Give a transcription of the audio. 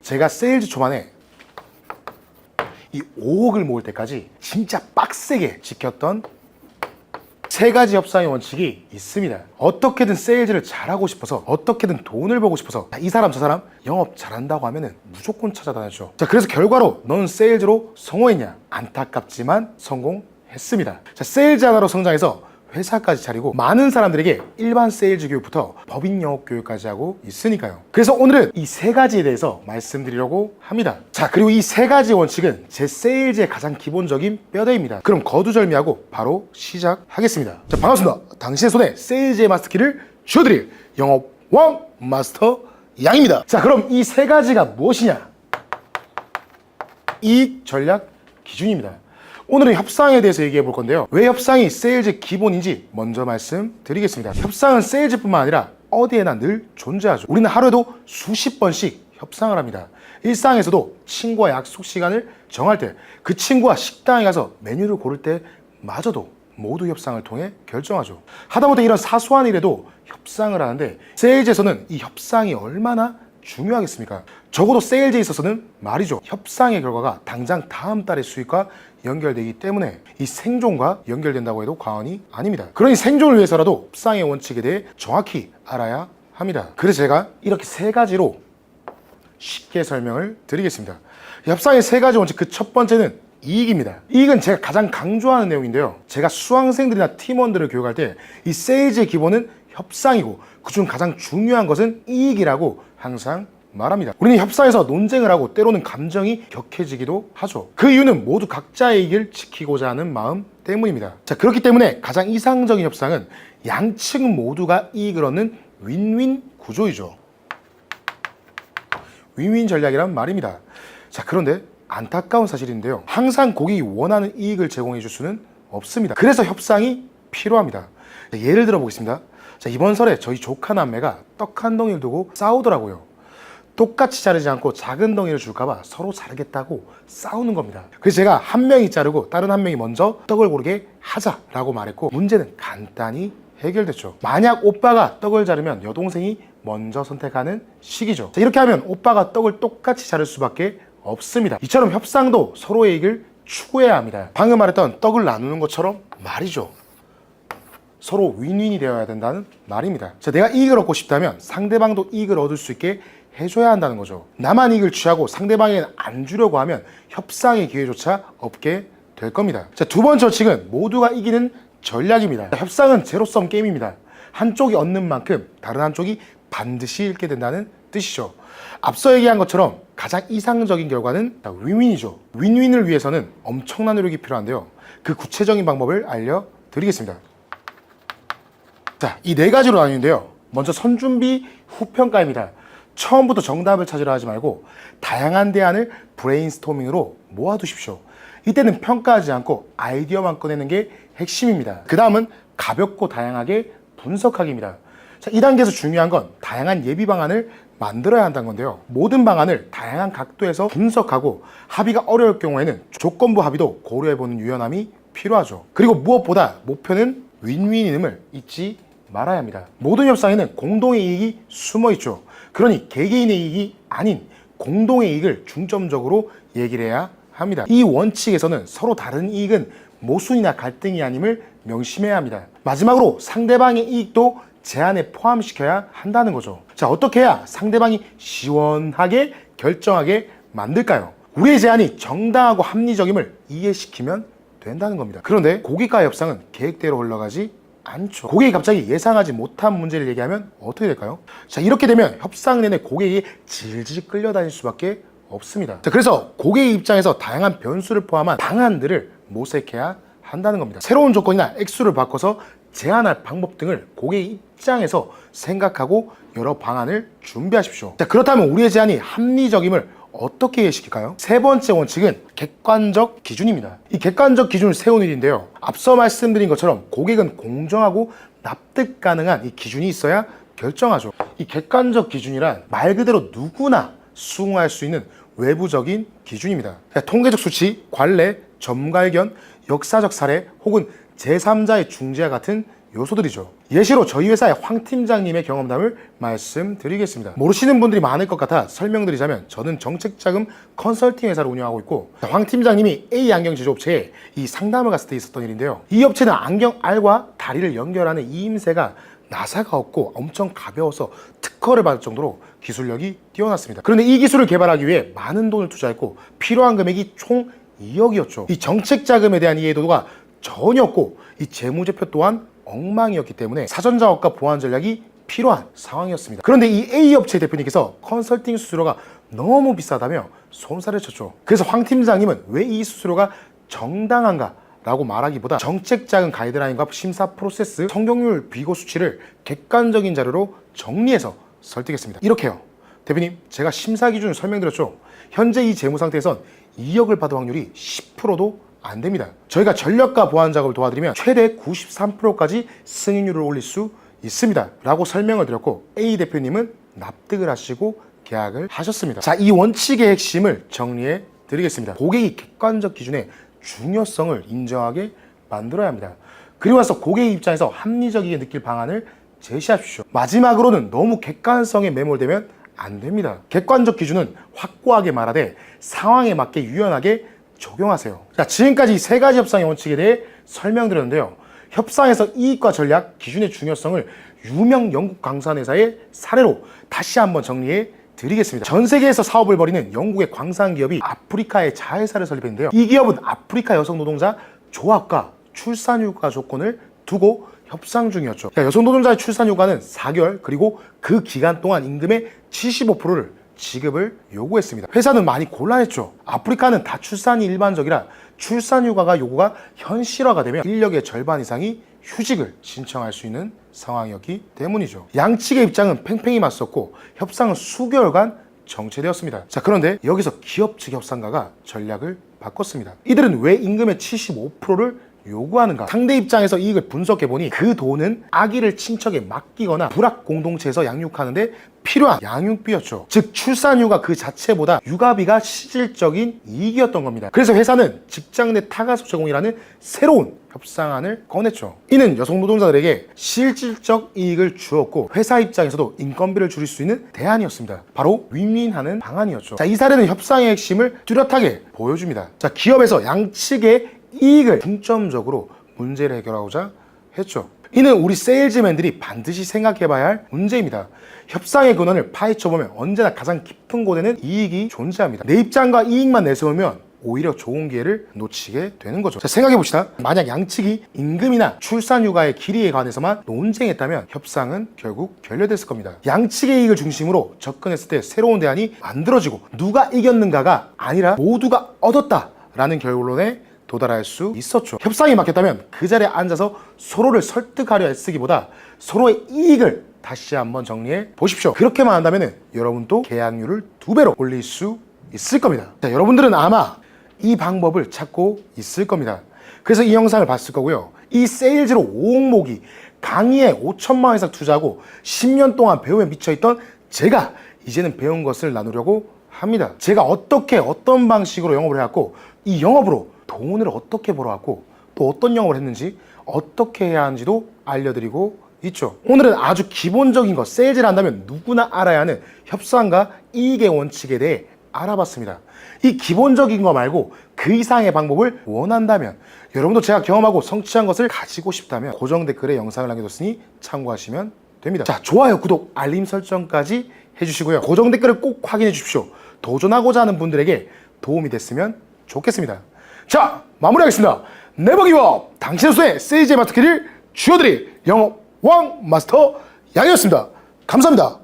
제가 세일즈 초반에 이 5억을 모을 때까지 진짜 빡세게 지켰던 3가지 협상의 원칙이 있습니다. 어떻게든 세일즈를 잘하고 싶어서, 어떻게든 돈을 벌고 싶어서 이 사람 저 사람 영업 잘한다고 하면은 무조건 찾아다녔죠. 자, 그래서 결과로 넌 세일즈로 성공했냐? 안타깝지만 성공했습니다. 자, 세일즈 하나로 성장해서 회사까지 차리고 많은 사람들에게 일반 세일즈 교육부터 법인 영업 교육까지 하고 있으니까요. 그래서 오늘은 이 3가지에 대해서 말씀드리려고 합니다. 자, 그리고 이 3가지 원칙은 제 세일즈의 가장 기본적인 뼈대입니다. 그럼 거두절미하고 바로 시작하겠습니다. 자, 반갑습니다. 당신의 손에 세일즈의 마스터키를 쥐어드릴 영업왕 마스터 양입니다. 자, 그럼 이 3가지가 무엇이냐? 이익 전략 기준입니다. 오늘은 협상에 대해서 얘기해 볼 건데요. 왜 협상이 세일즈의 기본인지 먼저 말씀드리겠습니다. 협상은 세일즈뿐만 아니라 어디에나 늘 존재하죠. 우리는 하루에도 수십 번씩 협상을 합니다. 일상에서도 친구와 약속 시간을 정할 때, 그 친구와 식당에 가서 메뉴를 고를 때 마저도 모두 협상을 통해 결정하죠. 하다못해 이런 사소한 일에도 협상을 하는데, 세일즈에서는 이 협상이 얼마나 중요하겠습니까? 적어도 세일즈에 있어서는 말이죠. 협상의 결과가 당장 다음 달의 수익과 연결되기 때문에 이 생존과 연결된다고 해도 과언이 아닙니다. 그러니 생존을 위해서라도 협상의 원칙에 대해 정확히 알아야 합니다. 그래서 제가 이렇게 3가지로 쉽게 설명을 드리겠습니다. 협상의 3가지 원칙, 그 첫 번째는 이익입니다. 이익은 제가 가장 강조하는 내용인데요. 제가 수강생들이나 팀원들을 교육할 때 이 세일즈의 기본은 협상이고 그중 가장 중요한 것은 이익이라고 항상 말합니다. 우리는 협상에서 논쟁을 하고 때로는 감정이 격해지기도 하죠. 그 이유는 모두 각자의 이익을 지키고자 하는 마음 때문입니다. 자, 그렇기 때문에 가장 이상적인 협상은 양측 모두가 이익을 얻는 윈윈 구조이죠. 윈윈 전략이란 말입니다. 자, 그런데 안타까운 사실인데요. 항상 고객이 원하는 이익을 제공해 줄 수는 없습니다. 그래서 협상이 필요합니다. 자, 예를 들어 보겠습니다. 자, 이번 설에 저희 조카 남매가 떡 한 덩이를 두고 싸우더라고요. 똑같이 자르지 않고 작은 덩이를 줄까봐 서로 자르겠다고 싸우는 겁니다. 그래서 제가 한 명이 자르고 다른 한 명이 먼저 떡을 고르게 하자라고 말했고, 문제는 간단히 해결됐죠. 만약 오빠가 떡을 자르면 여동생이 먼저 선택하는 식이죠. 자, 이렇게 하면 오빠가 떡을 똑같이 자를 수밖에 없습니다. 이처럼 협상도 서로의 이익을 추구해야 합니다. 방금 말했던 떡을 나누는 것처럼 말이죠. 서로 윈윈이 되어야 된다는 말입니다. 자, 내가 이익을 얻고 싶다면 상대방도 이익을 얻을 수 있게 해줘야 한다는 거죠. 나만 이익을 취하고 상대방에게는 안 주려고 하면 협상의 기회조차 없게 될 겁니다. 자, 두 번째 원칙은 모두가 이기는 전략입니다. 자, 협상은 제로섬 게임입니다. 한쪽이 얻는 만큼 다른 한쪽이 반드시 잃게 된다는 뜻이죠. 앞서 얘기한 것처럼 가장 이상적인 결과는 윈윈이죠. 윈윈을 위해서는 엄청난 노력이 필요한데요. 그 구체적인 방법을 알려드리겠습니다. 자, 이 4가지로 나뉘는데요. 먼저 선준비 후 평가입니다. 처음부터 정답을 찾으려 하지 말고 다양한 대안을 브레인스토밍으로 모아두십시오. 이때는 평가하지 않고 아이디어만 꺼내는 게 핵심입니다. 그 다음은 가볍고 다양하게 분석하기입니다. 자, 이 단계에서 중요한 건 다양한 예비 방안을 만들어야 한다는 건데요. 모든 방안을 다양한 각도에서 분석하고 합의가 어려울 경우에는 조건부 합의도 고려해보는 유연함이 필요하죠. 그리고 무엇보다 목표는 윈윈임을 잊지 말아야 합니다. 모든 협상에는 공동의 이익이 숨어 있죠. 그러니 개개인의 이익이 아닌 공동의 이익을 중점적으로 얘기를 해야 합니다. 이 원칙에서는 서로 다른 이익은 모순이나 갈등이 아님을 명심해야 합니다. 마지막으로 상대방의 이익도 제안에 포함시켜야 한다는 거죠. 자, 어떻게 해야 상대방이 시원하게 결정하게 만들까요? 우리의 제안이 정당하고 합리적임을 이해시키면 된다는 겁니다. 그런데 고객과의 협상은 계획대로 흘러가지 않죠. 고객이 갑자기 예상하지 못한 문제를 얘기하면 어떻게 될까요? 자, 이렇게 되면 협상 내내 고객이 질질 끌려다닐 수밖에 없습니다. 자, 그래서 고객의 입장에서 다양한 변수를 포함한 방안들을 모색해야 한다는 겁니다. 새로운 조건이나 액수를 바꿔서 제안할 방법 등을 고객의 입장에서 생각하고 여러 방안을 준비하십시오. 자, 그렇다면 우리의 제안이 합리적임을 어떻게 이해시킬까요? 3번째 원칙은 객관적 기준입니다. 이 객관적 기준을 세우는 일인데요. 앞서 말씀드린 것처럼 고객은 공정하고 납득 가능한 이 기준이 있어야 결정하죠. 이 객관적 기준이란 말 그대로 누구나 수긍할 수 있는 외부적인 기준입니다. 통계적 수치, 관례, 전문가 의견, 역사적 사례 혹은 제3자의 중재와 같은 요소들이죠. 예시로 저희 회사의 황 팀장님의 경험담을 말씀드리겠습니다. 모르시는 분들이 많을 것 같아 설명드리자면, 저는 정책자금 컨설팅 회사를 운영하고 있고, 황 팀장님이 A 안경 제조업체에 이 상담을 갔을 때 있었던 일인데요. 이 업체는 안경 알과 다리를 연결하는 이임새가 나사가 없고 엄청 가벼워서 특허를 받을 정도로 기술력이 뛰어났습니다. 그런데 이 기술을 개발하기 위해 많은 돈을 투자했고 필요한 금액이 총 2억이었죠. 이 정책자금에 대한 이해도가 전혀 없고 이 재무제표 또한 엉망이었기 때문에 사전 작업과 보안 전략이 필요한 상황이었습니다. 그런데 이 A 업체 대표님께서 컨설팅 수수료가 너무 비싸다며 손살을 쳤죠. 그래서 황 팀장님은 왜 이 수수료가 정당한가 라고 말하기보다 정책자금 가이드라인과 심사 프로세스, 성공률 비고 수치를 객관적인 자료로 정리해서 설득했습니다. 이렇게요. 대표님, 제가 심사 기준을 설명드렸죠. 현재 이 재무 상태에선 2억을 받을 확률이 10%도 안 됩니다. 저희가 전력과 보안 작업을 도와드리면 최대 93%까지 승인율을 올릴 수 있습니다 라고 설명을 드렸고, A 대표님은 납득을 하시고 계약을 하셨습니다. 자, 이 원칙의 핵심을 정리해 드리겠습니다. 고객이 객관적 기준의 중요성을 인정하게 만들어야 합니다. 그리고 나서 고객의 입장에서 합리적이게 느낄 방안을 제시하십시오. 마지막으로는 너무 객관성에 매몰되면 안 됩니다. 객관적 기준은 확고하게 말하되 상황에 맞게 유연하게 적용하세요. 자, 지금까지 세 가지 협상의 원칙에 대해 설명드렸는데요. 협상에서 이익과 전략, 기준의 중요성을 유명 영국 광산 회사의 사례로 다시 한번 정리해 드리겠습니다. 전 세계에서 사업을 벌이는 영국의 광산 기업이 아프리카에 자회사를 설립했는데요. 이 기업은 아프리카 여성 노동자 조합과 출산 휴가 조건을 두고 협상 중이었죠. 여성 노동자의 출산 휴가는 4개월, 그리고 그 기간 동안 임금의 75%를 지급을 요구했습니다. 회사는 많이 곤란했죠. 아프리카는 다출산이 일반적이라 출산 휴가가 요구가 현실화가 되면 인력의 절반 이상이 휴직을 신청할 수 있는 상황이었기 때문이죠. 양측의 입장은 팽팽히 맞섰고 협상은 수개월간 정체되었습니다. 자, 그런데 여기서 기업 측 협상가가 전략을 바꿨습니다. 이들은 왜 임금의 75%를 요구하는가? 상대 입장에서 이익을 분석해보니 그 돈은 아기를 친척에 맡기거나 불악 공동체에서 양육하는데 필요한 양육비였죠. 즉 출산휴가 그 자체보다 육아비가 실질적인 이익이었던 겁니다. 그래서 회사는 직장 내 타가수 제공이라는 새로운 협상안을 꺼냈죠. 이는 여성 노동자들에게 실질적 이익을 주었고 회사 입장에서도 인건비를 줄일 수 있는 대안이었습니다. 바로 윈윈하는 방안이었죠. 자, 이 사례는 협상의 핵심을 뚜렷하게 보여줍니다. 자, 기업에서 양측의 이익을 중점적으로 문제를 해결하고자 했죠. 이는 우리 세일즈맨들이 반드시 생각해봐야 할 문제입니다. 협상의 근원을 파헤쳐보면 언제나 가장 깊은 곳에는 이익이 존재합니다. 내 입장과 이익만 내세우면 오히려 좋은 기회를 놓치게 되는 거죠. 자, 생각해봅시다. 만약 양측이 임금이나 출산휴가의 길이에 관해서만 논쟁했다면 협상은 결국 결렬됐을 겁니다. 양측의 이익을 중심으로 접근했을 때 새로운 대안이 만들어지고 누가 이겼는가가 아니라 모두가 얻었다라는 결론에 도달할 수 있었죠. 협상이 막혔다면 그 자리에 앉아서 서로를 설득하려 애쓰기보다 서로의 이익을 다시 한번 정리해 보십시오. 그렇게만 한다면 여러분도 계약률을 2배로 올릴 수 있을 겁니다. 자, 여러분들은 아마 이 방법을 찾고 있을 겁니다. 그래서 이 영상을 봤을 거고요. 이 세일즈로 5억 모기, 강의에 5천만 원 이상 투자하고 10년 동안 배움에 미쳐있던 제가 이제는 배운 것을 나누려고 합니다. 제가 어떤 방식으로 영업을 해왔고 이 영업으로 돈을 어떻게 벌어왔고 또 어떤 영업을 했는지 어떻게 해야 하는지도 알려드리고 있죠. 오늘은 아주 기본적인 것, 세일즈를 한다면 누구나 알아야 하는 협상과 이익의 원칙에 대해 알아봤습니다. 이 기본적인 거 말고 그 이상의 방법을 원한다면, 여러분도 제가 경험하고 성취한 것을 가지고 싶다면 고정 댓글에 영상을 남겨뒀으니 참고하시면 됩니다. 자, 좋아요, 구독, 알림 설정까지 해주시고요. 고정 댓글을 꼭 확인해 주십시오. 도전하고자 하는 분들에게 도움이 됐으면 좋겠습니다. 자, 마무리하겠습니다. 네버기브업, 당신의 손에 세일즈의 마스터키를 쥐어드릴 영업 왕 마스터 양이었습니다. 감사합니다.